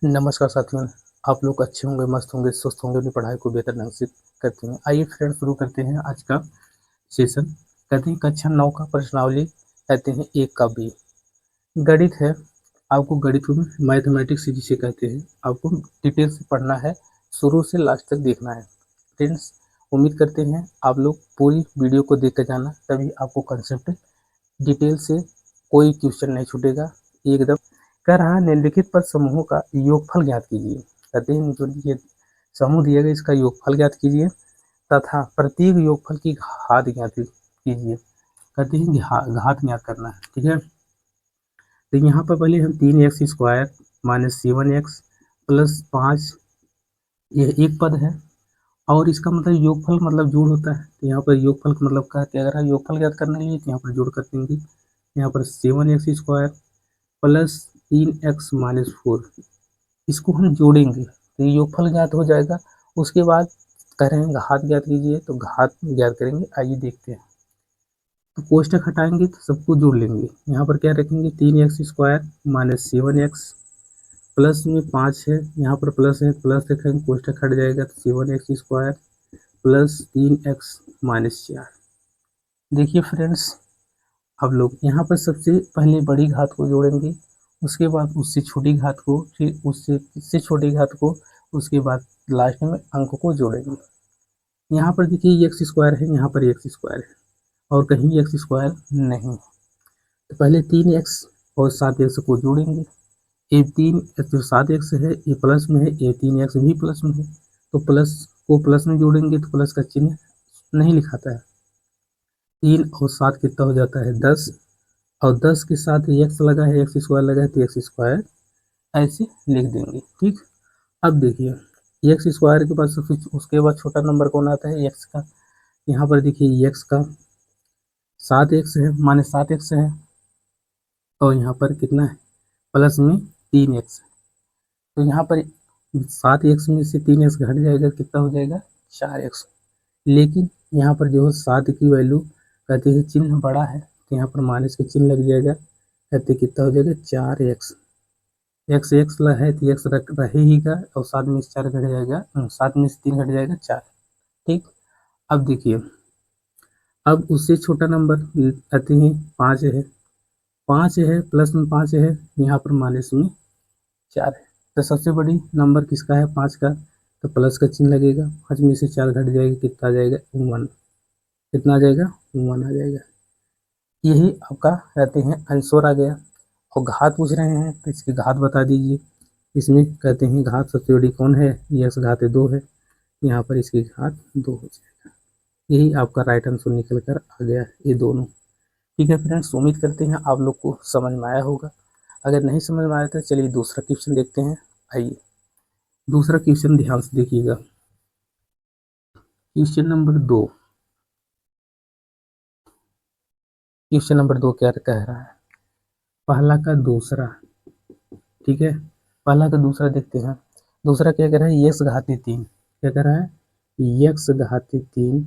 नमस्कार साथियों, आप लोग अच्छे होंगे, मस्त होंगे, स्वस्थ होंगे, अपनी पढ़ाई को बेहतर ढंग से करते हैं। आइए फ्रेंड्स शुरू करते हैं आज का सेशन। कहते हैं कक्षा 9 का प्रश्नावली, कहते हैं 1 का बी गणित है। आपको गणित में मैथमेटिक्स जिसे कहते हैं, आपको डिटेल से पढ़ना है, शुरू से लास्ट तक देखना है। फ्रेंड्स, उम्मीद करते हैं आप लोग पूरी वीडियो को देख कर जाना, तभी आपको कंसेप्ट डिटेल से कोई क्वेश्चन नहीं छूटेगा एकदम। कह रहा है निम्नलिखित पर समूहों का योगफल ज्ञात कीजिए। कहते हैं जो ये समूह दिया गया इसका योगफल ज्ञात कीजिए तथा प्रत्येक योगफल की घात ज्ञात कीजिए। कहते हैं घात ज्ञात करना है, ठीक है। तो यहाँ पर पहले हम 3x² माइनस 7x प्लस 5, यह एक पद है और इसका मतलब योगफल मतलब जोड़ होता है। तो यहाँ पर योगफल का मतलब क्या अगर योगफल ज्ञात करने के लिए तो यहाँ पर जोड़ कर देंगे। यहाँ पर 7x² प्लस 3x माइनस 4, इसको हम जोड़ेंगे तो योगफल ज्ञात हो जाएगा। उसके बाद कह रहे हैं घात ज्ञात कीजिए, तो घात ज्ञात करेंगे। आइए देखते हैं। तो कोष्ठक हटाएंगे तो सबको जोड़ लेंगे। यहाँ पर क्या रखेंगे 3x² माइनस 7x प्लस में 5 है, यहाँ पर प्लस है, प्लस रखेंगे, कोष्ठक हट जाएगा तो 7x² प्लस 3x माइनस 4। देखिए फ्रेंड्स, अब लोग यहाँ पर सबसे पहले बड़ी घात को जोड़ेंगे, उसके बाद उससे छोटी घात को, फिर उससे छोटी घात को, उसके बाद लास्ट में अंक को जोड़ेंगे। यहाँ पर देखिए x² है, यहाँ पर x² है और कहीं x² नहीं। तो पहले 3x और 7x को जोड़ेंगे। ये 3 जो 7x है ये प्लस में है, ये 3x भी प्लस में है, तो प्लस को प्लस में जोड़ेंगे तो प्लस का चिन्ह नहीं लिखाता है। 3 और 7 कितना हो जाता है 10, और 10 के साथ x लगा है, x² लगा है तो x² ऐसे लिख देंगे, ठीक। अब देखिए x² के बाद सबसे उसके बाद छोटा नंबर कौन आता है x का। यहाँ पर देखिए x का 7x है, माने 7x है, और यहाँ पर कितना है प्लस में 3x। तो यहाँ पर 7x में से 3x घट जाएगा, कितना हो जाएगा 4x। लेकिन यहाँ पर जो 7 की वैल्यू कहते हैं चिन्ह बड़ा है, तो यहाँ पर माइनस का चिन्ह लग जाएगा, कहते कितना हो जाएगा 4x। एक्स एक्स है तो एक्स रहेगा और 7 में से 4 घट जाएगा, 7 में से 3 घट जाएगा 4, ठीक। अब देखिए, अब उससे छोटा नंबर कहते हैं 5 है, 5 है प्लस में 5 है, यहाँ पर माइनस में 4 है। तो सबसे बड़ी नंबर किसका है 5 का, तो प्लस का चिन्ह लगेगा, 5 में से 4 घट जाएगा, कितना आ जाएगा 1। कितना आ जाएगा 1 आ जाएगा। यही आपका कहते हैं आंसर आ गया। और घात पूछ रहे हैं तो इसकी घात बता दीजिए। इसमें कहते हैं घात सबसे बड़ी कौन है, यस घात 2 है, यहाँ पर इसकी घात 2 हो जाएगा। यही आपका राइट आंसर निकल कर आ गया, ये दोनों। ठीक है फ्रेंड्स, उम्मीद करते हैं आप लोग को समझ में आया होगा। अगर नहीं समझ में आया तो चलिए दूसरा क्वेश्चन देखते हैं। आइए दूसरा क्वेश्चन ध्यान से देखिएगा। क्वेश्चन नंबर 2, क्वेश्चन नंबर 2 क्या कह रहा है, पहला का दूसरा, ठीक है। पहला का दूसरा देखते हैं। दूसरा क्या कह रहा है, यक्स घाती 3, क्या कह रहा है यक्स घाती 3,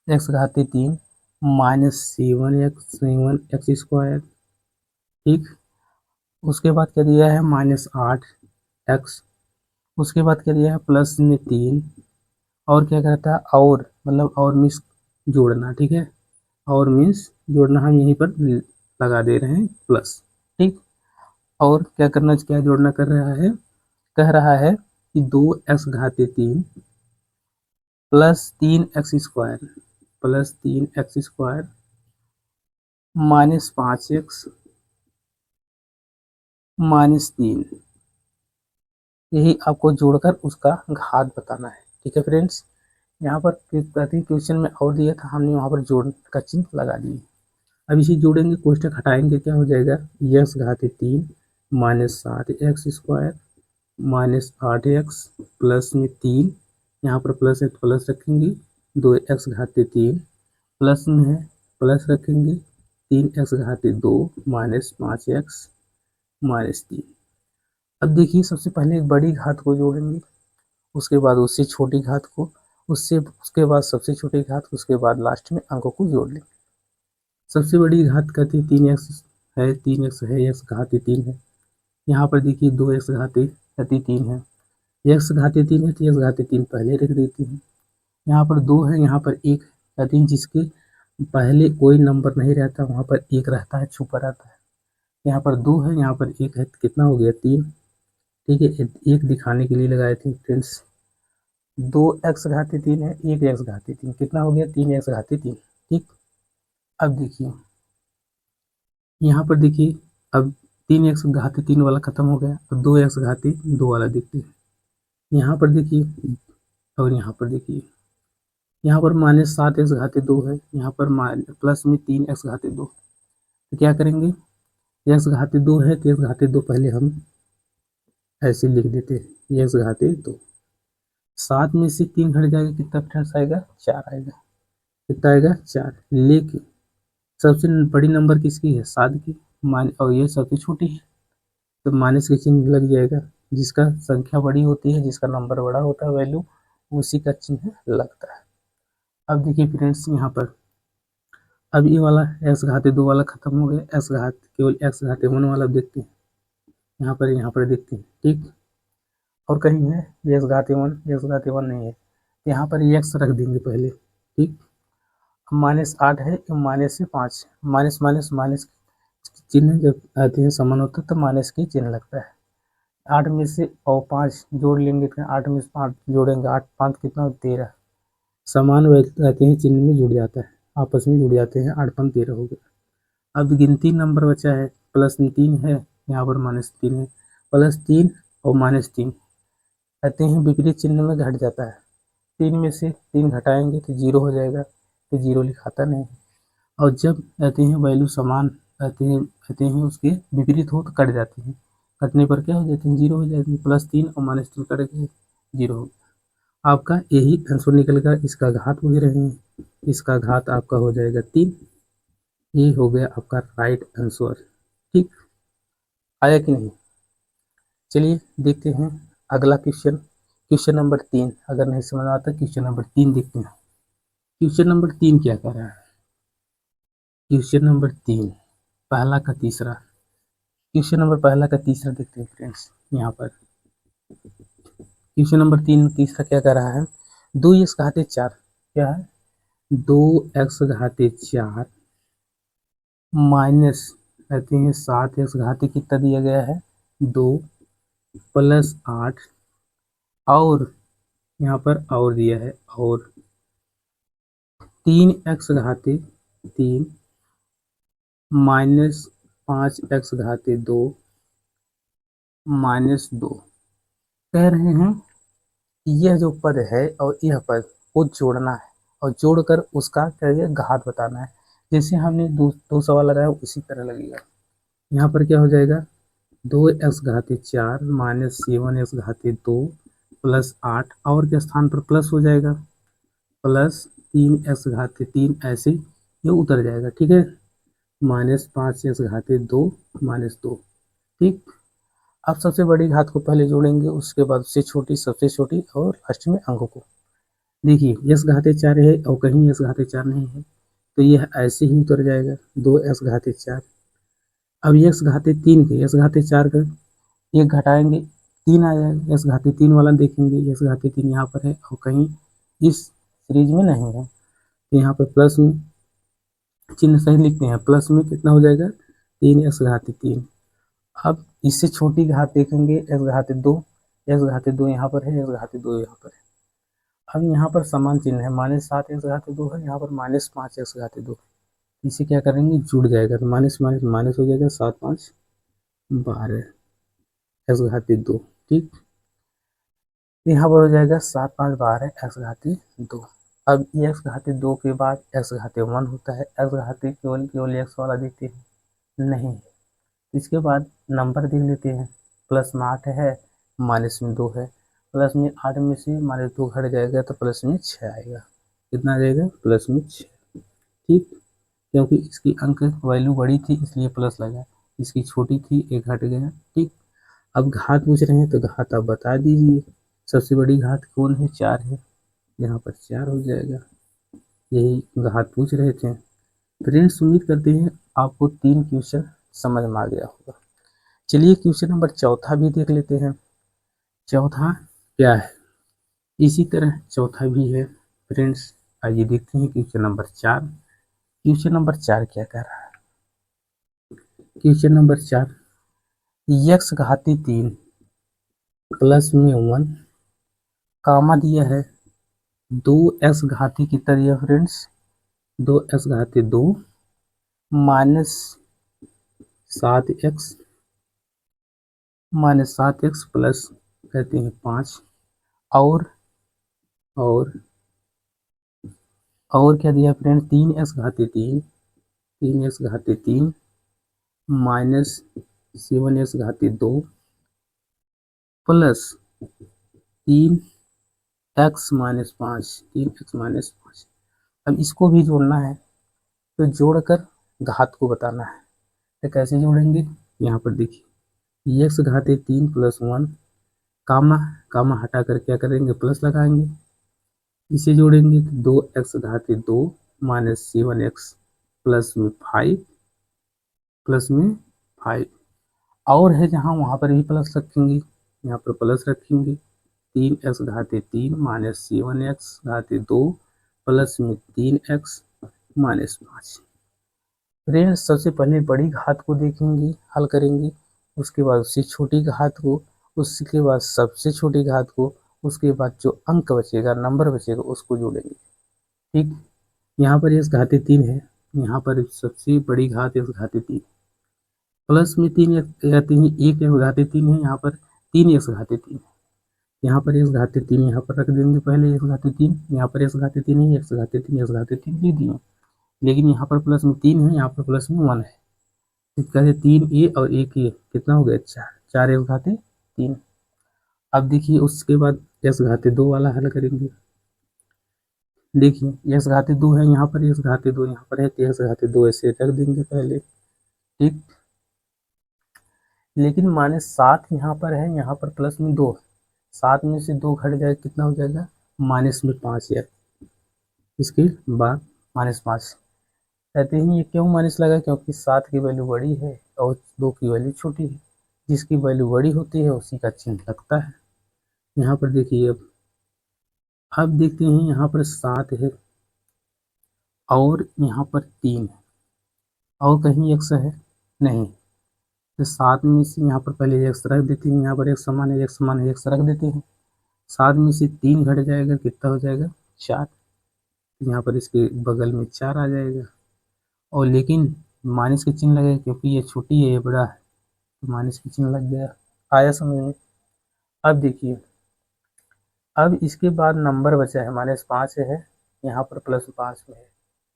एक्स घाती 3 माइनस 7x ठीक। उसके बाद क्या दिया है माइनस 8x, उसके बाद क्या दिया है प्लस में 3, और क्या कहता है और, मतलब और मीन्स जोड़ना, ठीक है। और मीन्स जोड़ना हम यहीं पर लगा दे रहे हैं प्लस, ठीक। और क्या करना, क्या जोड़ना कर रहा है, कह रहा है कि 2x घाती 3 plus 3x² plus 3x² minus 5x minus 3, यही आपको जोड़कर उसका घात बताना है, ठीक है फ्रेंड्स। यहाँ पर प्रति क्वेश्चन में और दिया था, हमने वहाँ पर जोड़ का चिन्ह लगा दिए। अब इसे जोड़ेंगे, कोष्ठक हटाएंगे, क्या हो जाएगा यक्स घाती 3 minus 7x² minus 8x plus में 3, यहाँ पर प्लस है तो प्लस रखेंगे, 2x घाती 3 प्लस में है, प्लस रखेंगे, 3x घाती 2 माइनस 5x माइनस 3। अब देखिए सबसे पहले एक बड़ी घात को जोड़ेंगे, उसके बाद उससे छोटी घात को, उसके बाद सबसे छोटी घात, उसके बाद लास्ट में अंकों को जोड़ लेंगे। सबसे बड़ी घात कहते हैं 3x है, 3x है, x घाती 3 है। यहाँ पर देखिए 2x घाती घातीय 3 है, x घातीय 3 है तो x घातीय 3 पहले रख देती हैं। यहाँ पर 2 है, यहाँ पर 1 कहते हैं जिसके पहले कोई नंबर नहीं रहता वहाँ पर 1 रहता है, छुपा रहता है। यहाँ पर 2 है, यहाँ पर 1 है तो कितना हो गया 3। ठीक है, 1 दिखाने के लिए लगाए थे फ्रेंड्स। 2x घातीय 3 है, 1x घातीय 3 कितना हो गया 3x घातीय 3। ठीक, अब देखिए यहाँ पर देखिए अब 3x घातीय 3 वाला खत्म हो गया, अब 2x घातीय 2 वाला देखते हैं। यहाँ पर देखिए और यहाँ पर देखिए, यहाँ पर -7x घातीय 2 है, यहाँ पर प्लस में 3x घातीय 2। तो क्या करेंगे, x घातीय 2 है तो x घातीय 2 पहले हम ऐसे लिख देते हैं, x घातीय 2। 7 में से 3 घट जाएगा, कितना फ्रेंड्स आएगा 4 आएगा, कितना आएगा 4। लेकिन सबसे बड़ी नंबर किसकी है 7 की, और ये सबसे छोटी है तो माइनस का चिन्ह लग जाएगा। जिसका संख्या बड़ी होती है, जिसका नंबर बड़ा होता है वैल्यू, उसी का चिन्ह लगता है। अब देखिए फ्रेंड्स यहाँ पर अब ये वाला x घातीय 2 वाला खत्म हो गया, x घात केवल x घातीय 1 वाला देखते हैं। यहाँ पर देखते हैं। ठीक, और कहीं है x घातीय 1, x घातीय 1 नहीं है, यहाँ पर x रख देंगे पहले। ठीक, -8 है, माइनस से 5, माइनस माइनस माइनस चिन्ह जब आते हैं समान होता है तो माइनस की चिन्ह लगता है। 8 में से और 5 जोड़ लेंगे तो 8 में से 5 जोड़ेंगे, 8 5 कितना 13, समान रहते हैं चिन्ह में जुड़ जाता है, आपस में जुड़ जाते हैं, 8 5 13 हो गया। अब गिनती नंबर बचा है, +3 है, यहाँ पर -3 है, +3 और -3 कहते हैं विपरीत चिन्ह में घट जाता है। 3 में से 3 घटाएंगे तो 0 हो जाएगा, तो 0 लिखाता नहीं। और जब कहते हैं वैल्यू समान कहते हैं उसके विपरीत हो तो कट जाती है, कटने पर क्या हो जाते हैं 0 हो जाते हैं, +3 और -3 कट गए 0 हो गया। आपका यही आंसर निकलेगा, इसका घात पूछ रहे हैं, इसका घात आपका हो जाएगा 3। ये हो गया आपका राइट आंसर। ठीक, आया कि नहीं। चलिए देखते हैं अगला क्वेश्चन, क्वेश्चन नंबर 3। अगर नहीं समझ आता क्वेश्चन नंबर 3 देखते हैं। क्वेश्चन नंबर 3 क्या कर रहा है, क्वेश्चन नंबर 3 पहला का तीसरा, क्वेश्चन नंबर पहला का तीसरा देखते हैं फ्रेंड्स। यहाँ पर क्वेश्चन नंबर 3 तीसरा क्या कर रहा है, 2x घातीय 4 क्या है, 2x घातीय 4 माइनस कहते हैं 7x घातीय कितना दिया गया है 2 +8 और यहाँ पर और दिया है और 3x घातीय 3 -5x घातीय 2 -2। कह रहे हैं यह जो पद है और यह पद को जोड़ना है और जोड़कर उसका क्या है घात बताना है। जैसे हमने दो सवाल लगाया उसी तरह लगेगा। यहाँ पर क्या हो जाएगा 2x घातीय 4 -7x घातीय 2 +8 और के स्थान पर प्लस हो जाएगा +3x घातीय 3, ऐसे ये उतर जाएगा। ठीक है, -5x घातीय 2 -2। ठीक, अब सबसे बड़ी घात को पहले जोड़ेंगे, उसके बाद उससे छोटी, सबसे छोटी और लास्ट में अंकों को। देखिए x घातीय 4 है और कहीं x घातीय 4 नहीं है तो यह ऐसे ही उतर जाएगा 2x घातीय 4। अब x घातीय 3 के x घातीय 4 का एक घटाएंगे 3 आ जाएगा, x घातीय 3 वाला देखेंगे, x घातीय 3 यहाँ पर है और कहीं इस सीरीज में नहीं है तो यहाँ पर प्लस में चिन्ह सही लिखते हैं, प्लस में कितना हो जाएगा 3x घातीय 3। अब इससे छोटी घात देखेंगे x घातीय 2, x घातीय 2 यहाँ पर है, x घातीय 2 यहाँ पर है। अब यहाँ पर समान चिन्ह है, -7x घातीय 2 है, यहाँ पर -5x घातीय 2। इसे क्या करेंगे जुड़ जाएगा तो माइनस माइनस माइनस हो जाएगा, 7 5 12 x घातीय 2। ठीक, यहाँ पर हो जाएगा 7 5 12 x घातीय 2। अब x घातीय 2 के बाद x घातीय 1 होता है, x घातीय केवल x वाला देखते हैं नहीं, इसके बाद नंबर देख लेते हैं, प्लस में 8 है माइनस में 2 है, प्लस में 8 में से -2 घट जाएगा तो प्लस में 6 आएगा, कितना आ जाएगा प्लस में 6। ठीक, क्योंकि इसकी अंक वैल्यू बड़ी थी इसलिए प्लस लगा, इसकी छोटी थी एक घट गया। ठीक, अब घात पूछ रहे हैं तो घात आप बता दीजिए, सबसे बड़ी घात कौन है 4 है, यहाँ पर 4 हो जाएगा, यही घात पूछ रहे थे। फ्रेंड्स उम्मीद करते हैं आपको 3 क्वेश्चन समझ में आ गया होगा। चलिए क्वेश्चन नंबर चौथा भी देख लेते हैं। चौथा क्या है, इसी तरह चौथा भी है फ्रेंड्स। आइए देखते हैं क्वेश्चन नंबर 4। क्वेश्चन नंबर 4 क्या कह रहा है। क्वेश्चन नंबर 4, यक्स घाती 3 प्लस में 1 कामा दिया है 2x घाती कितना दिया friends, 2x घाती 2 minus 7x plus कहते हैं 5 और और और क्या दिया friends, 3x घाती 3 minus 7x घाती 2 plus 3x minus 5। अब इसको भी जोड़ना है, तो जोड़कर घात को बताना है। तो कैसे जोड़ेंगे, यहाँ पर देखिए x घाती 3 प्लस 1 कामा कामा हटा कर क्या करेंगे, प्लस लगाएंगे। इसे जोड़ेंगे तो 2x घाती 2 माइनस 7x प्लस में 5 और है जहाँ वहाँ पर भी प्लस रखेंगे, यहाँ पर प्लस रखेंगे 3x घाती 3 माइनस 7x घाती 2 प्लस में 3x माइनस 5। फ्रेंड्स सबसे पहले बड़ी घात को देखेंगे, हल करेंगे, उसके बाद उससे छोटी घात को, उसके बाद सबसे छोटी घात को, उसके बाद जो अंक बचेगा, नंबर बचेगा, उसको जोड़ेंगे। ठीक, यहाँ पर x घाती 3 है, यहाँ पर सबसे बड़ी घात x घाती 3 प्लस में 3 घाती 1 घाती 3 है, यहाँ पर 3x घाती 3 है, यहाँ पर x घाती 3 यहाँ पर रख देंगे पहले, x घाती 3 यहाँ पर x घाती 3 है, x घाती 3 लिख दिए, लेकिन यहाँ पर प्लस में 3 है, यहाँ पर प्लस में 1 है, कहते 3a और 1a कितना हो गया 4 x घाती 3। अब देखिए उसके बाद x घाती 2 वाला हल करेंगे। देखिए x घाती 2 है, यहाँ पर x घाती 2 यहाँ पर है, तो x घाती 2 ऐसे रख देंगे पहले। ठीक, लेकिन माइनस 7 यहाँ पर है, यहाँ पर प्लस में 2 है, 7 में से 2 घट जाएगा, कितना हो जाएगा माइनस में 5 है। इसके बाद -5 कहते हैं ये क्यों माइनस लगा, क्योंकि 7 की वैल्यू बड़ी है और 2 की वैल्यू छोटी है, जिसकी वैल्यू बड़ी होती है उसी का चिन्ह लगता है। यहाँ पर देखिए अब देखते हैं, यहाँ पर 7 है और यहाँ पर 3 है और कहीं x है नहीं, तो 7 में से यहाँ पर पहले x रख देते हैं, यहाँ पर x समान है, x रख देते हैं, 7 में से 3 घट जाएगा, कितना हो जाएगा 4, यहाँ पर इसके बगल में 4 आ जाएगा, और लेकिन माइनस के चिन्ह लगेगा क्योंकि ये छोटी है ये बड़ा है, तो माइनस के चिन्ह लग गया। आया समझ में। अब देखिए अब इसके बाद नंबर बचा है -5 है, यहाँ पर +5 में है,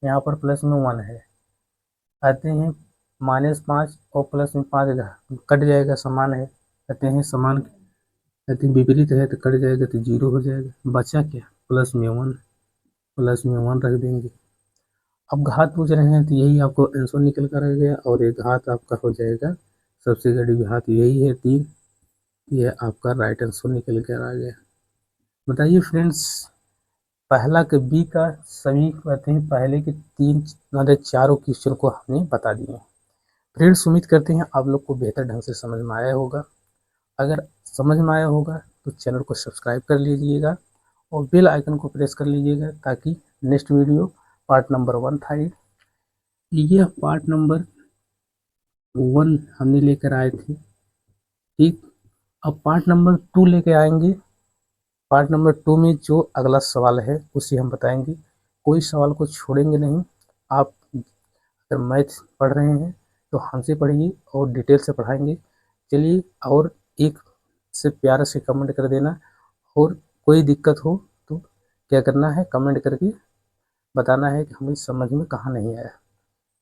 यहाँ पर प्लस में 1 है, कहते हैं -5 और प्लस में 5 कट जाएगा, समान है, कहते हैं समान, कहते हैं विपरीत है तो कट जाएगा तो 0 हो जाएगा, बचा क्या प्लस में 1 रख देंगे। अब घात पूछ रहे हैं तो यही आपको आंसर निकल कर आ गया, और एक घात आपका हो जाएगा, सबसे बड़ी घात यही है 3, यह आपका राइट आंसर निकल कर आ गया। बताइए फ्रेंड्स, पहला के बी का सभी कहते हैं पहले के 3 मतलब चारों क्वेश्चन को हमने बता दिए। फ्रेंड्स उम्मीद करते हैं आप लोग को बेहतर ढंग से समझ में आया होगा। अगर समझ में आया होगा तो चैनल को सब्सक्राइब कर लीजिएगा और बेल आइकन को प्रेस कर लीजिएगा, ताकि नेक्स्ट वीडियो पार्ट नंबर 1 था ये पार्ट नंबर 1 हमने लेकर आए थे। ठीक, अब पार्ट नंबर 2 लेकर आएंगे। पार्ट नंबर 2 में जो अगला सवाल है उसे हम बताएंगे, कोई सवाल को छोड़ेंगे नहीं। आप अगर मैथ पढ़ रहे हैं तो हमसे पढ़िए और डिटेल से पढ़ाएंगे। चलिए, और एक से प्यारा से कमेंट कर देना, और कोई दिक्कत हो तो क्या करना है, कमेंट करके बताना है कि हमें समझ में कहाँ नहीं आया।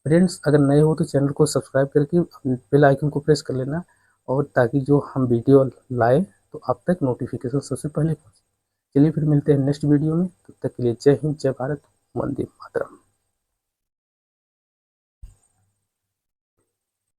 फ्रेंड्स अगर नए हो तो चैनल को सब्सक्राइब करके बेल आइकन को प्रेस कर लेना, और ताकि जो हम वीडियो लाए तो आप तक नोटिफिकेशन सबसे पहले पहुँचे। चलिए फिर मिलते हैं नेक्स्ट वीडियो में, तब तक के लिए जय हिंद, जय भारत, वंदे मातरम।